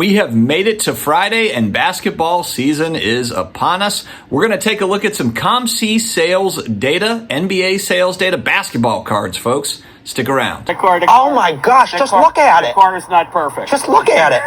We have made it to Friday and basketball season is upon us. We're going to take a look at some COMC sales data, NBA sales data, basketball cards, folks. Stick around. Oh my gosh, just look at it. The card is not perfect. Just look at it.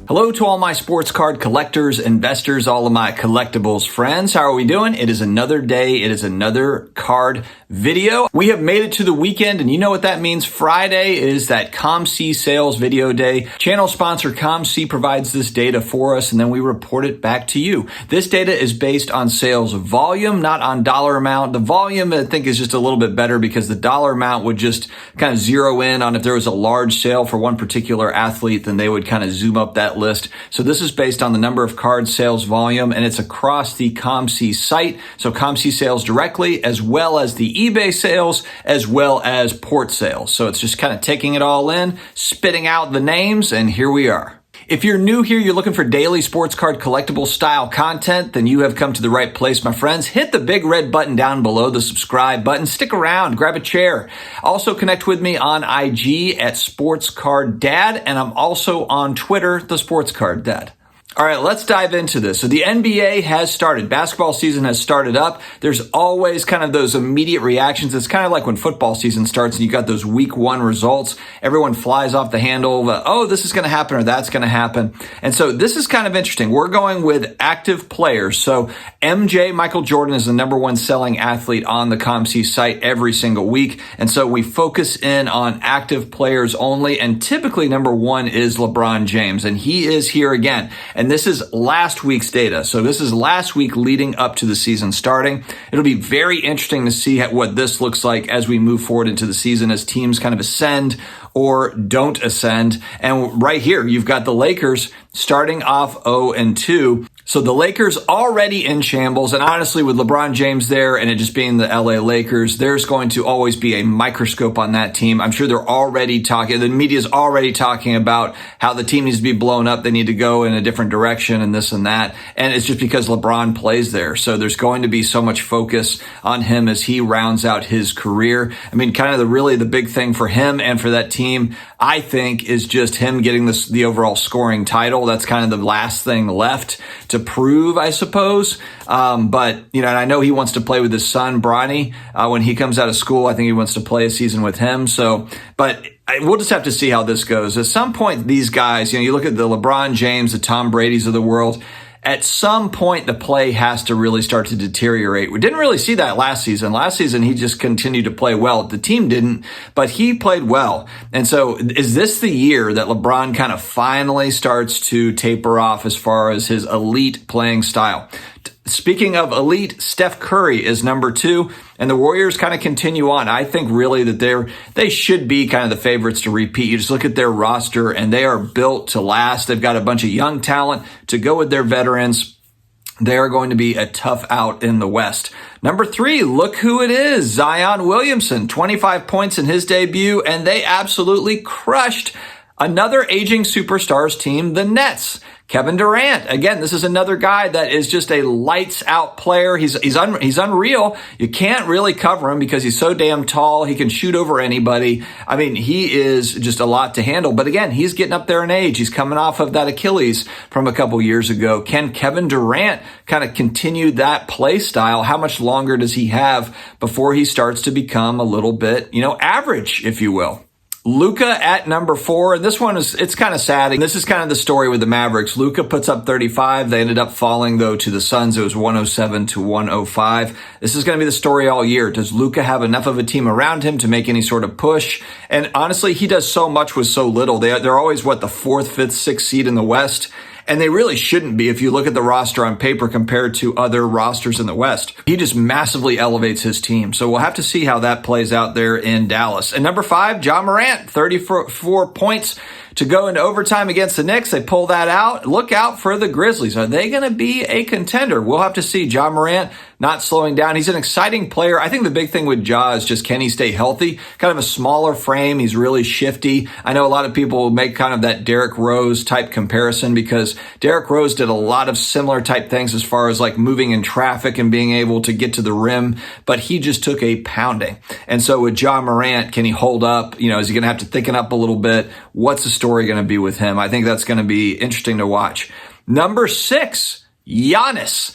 Hello to all my sports card collectors, investors, all of my collectibles friends. How are we doing? It is another day. It is another card video. We have made it to the weekend, and you know what that means. Friday is that COMC sales video day. Channel sponsor COMC provides this data for us, and then we report it back to you. This data is based on sales volume, not on dollar amount. The volume, I think, is just a little bit better because the dollar amount would just kind of zero in on if there was a large sale for one particular athlete, then they would kind of zoom up that list. So this is based on the number of card sales volume, and it's across the COMC site. So COMC sales directly, as well as the eBay sales, as well as port sales. So it's just kind of taking it all in, spitting out the names, and here we are. If you're new here, you're looking for daily sports card collectible style content, then you have come to the right place, my friends. Hit the big red button down below, the subscribe button. Stick around, grab a chair. Also connect with me on IG at SportsCardDad, and I'm also on Twitter, the SportsCardDad. All right, let's dive into this. So the NBA has started. Basketball season has started up. There's always kind of those immediate reactions. It's kind of like when football season starts and you got those week one results. Everyone flies off the handle. Oh, this is going to happen or that's going to happen. And so this is kind of interesting. We're going with active players. So MJ, Michael Jordan, is the number one selling athlete on the COMC site every single week. And so we focus in on active players only. And typically number one is LeBron James. And he is here again. And this is last week's data. So this is last week leading up to the season starting. It'll be very interesting to see what this looks like as we move forward into the season, as teams kind of ascend or don't ascend. And right here, you've got the Lakers starting off 0-2. So the Lakers already in shambles. And honestly, with LeBron James there and it just being the LA Lakers, there's going to always be a microscope on that team. I'm sure they're already talking, the media's already talking about how the team needs to be blown up. They need to go in a different direction and this and that. And it's just because LeBron plays there. So there's going to be so much focus on him as he rounds out his career. I mean, kind of the big thing for him and for that team, I think, is just him getting the overall scoring title. That's kind of the last thing left to prove, I suppose. But, and I know he wants to play with his son, Bronny, when he comes out of school. I think he wants to play a season with him. We'll just have to see how this goes. At some point, these guys, you look at the LeBron James, the Tom Brady's of the world. At some point, the play has to really start to deteriorate. We didn't really see that last season. Last season, he just continued to play well. The team didn't, but he played well. And so is this the year that LeBron kind of finally starts to taper off as far as his elite playing style? Speaking of elite, Steph Curry is number 2, and the Warriors kind of continue on. I think really that they should be kind of the favorites to repeat. You just look at their roster, and they are built to last. They've got a bunch of young talent to go with their veterans. They are going to be a tough out in the West. Number 3, look who it is. Zion Williamson, 25 points in his debut, and they absolutely crushed another aging superstars team, the Nets. Kevin Durant, again, this is another guy that is just a lights out player. He's unreal. You can't really cover him because he's so damn tall. He can shoot over anybody. I mean, he is just a lot to handle. But again, he's getting up there in age. He's coming off of that Achilles from a couple years ago. Can Kevin Durant kind of continue that play style? How much longer does he have before he starts to become a little bit, average, if you will? Luka at number 4, and this one it's kind of sad. And this is kind of the story with the Mavericks. Luka puts up 35. They ended up falling, though, to the Suns. It was 107-105. This is going to be the story all year. Does Luka have enough of a team around him to make any sort of push? And honestly, he does so much with so little. They're always, the 4th, 5th, 6th seed in the West. And they really shouldn't be if you look at the roster on paper compared to other rosters in the West. He just massively elevates his team. So we'll have to see how that plays out there in Dallas. And number 5, Ja Morant, 34 points, to go into overtime against the Knicks. They pull that out. Look out for the Grizzlies. Are they going to be a contender? We'll have to see. Ja Morant not slowing down. He's an exciting player. I think the big thing with Ja is just, can he stay healthy? Kind of a smaller frame. He's really shifty. I know a lot of people make kind of that Derrick Rose type comparison, because Derrick Rose did a lot of similar type things as far as like moving in traffic and being able to get to the rim, but he just took a pounding. And so with Ja Morant, can he hold up? Is he going to have to thicken up a little bit? What's the story going to be with him? I think that's going to be interesting to watch. Number 6. Giannis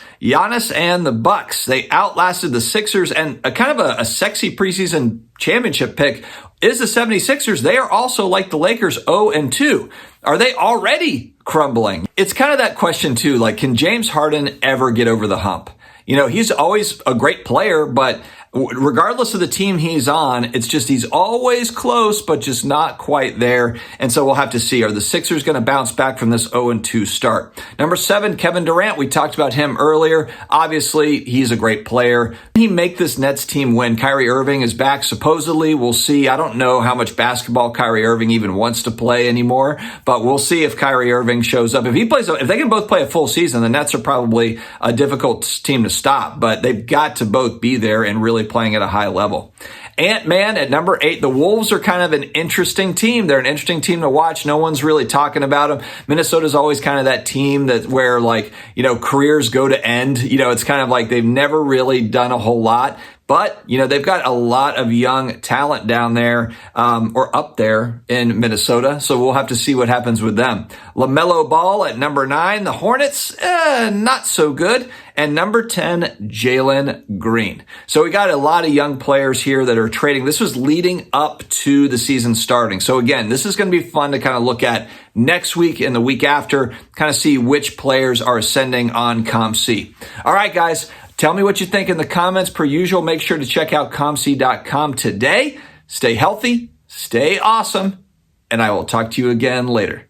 and the Bucks. They outlasted the Sixers, and a kind of a sexy preseason championship pick is the 76ers. They are also, like the Lakers, 0-2. Are they already crumbling? It's kind of that question too, like, can James Harden ever get over the hump? He's always a great player, but regardless of the team he's on, it's just he's always close, but just not quite there. And so we'll have to see. Are the Sixers going to bounce back from this 0-2 start? Number 7, Kevin Durant. We talked about him earlier. Obviously, he's a great player. Can he make this Nets team win? Kyrie Irving is back, supposedly. We'll see. I don't know how much basketball Kyrie Irving even wants to play anymore, but we'll see if Kyrie Irving shows up. If they can both play a full season, the Nets are probably a difficult team to stop, but they've got to both be there and really playing at a high level. Ant-Man at number 8. The Wolves are kind of an interesting team. They're an interesting team to watch. No one's really talking about them. Minnesota's always kind of that team that where careers go to end. It's kind of like they've never really done a whole lot. But, they've got a lot of young talent down there, or up there in Minnesota. So we'll have to see what happens with them. LaMelo Ball at number 9. The Hornets, not so good. And number 10, Jalen Green. So we got a lot of young players here that are trading. This was leading up to the season starting. So again, this is going to be fun to kind of look at next week and the week after, kind of see which players are ascending on COMC. All right, guys. Tell me what you think in the comments. Per usual, make sure to check out COMC.com today. Stay healthy, stay awesome, and I will talk to you again later.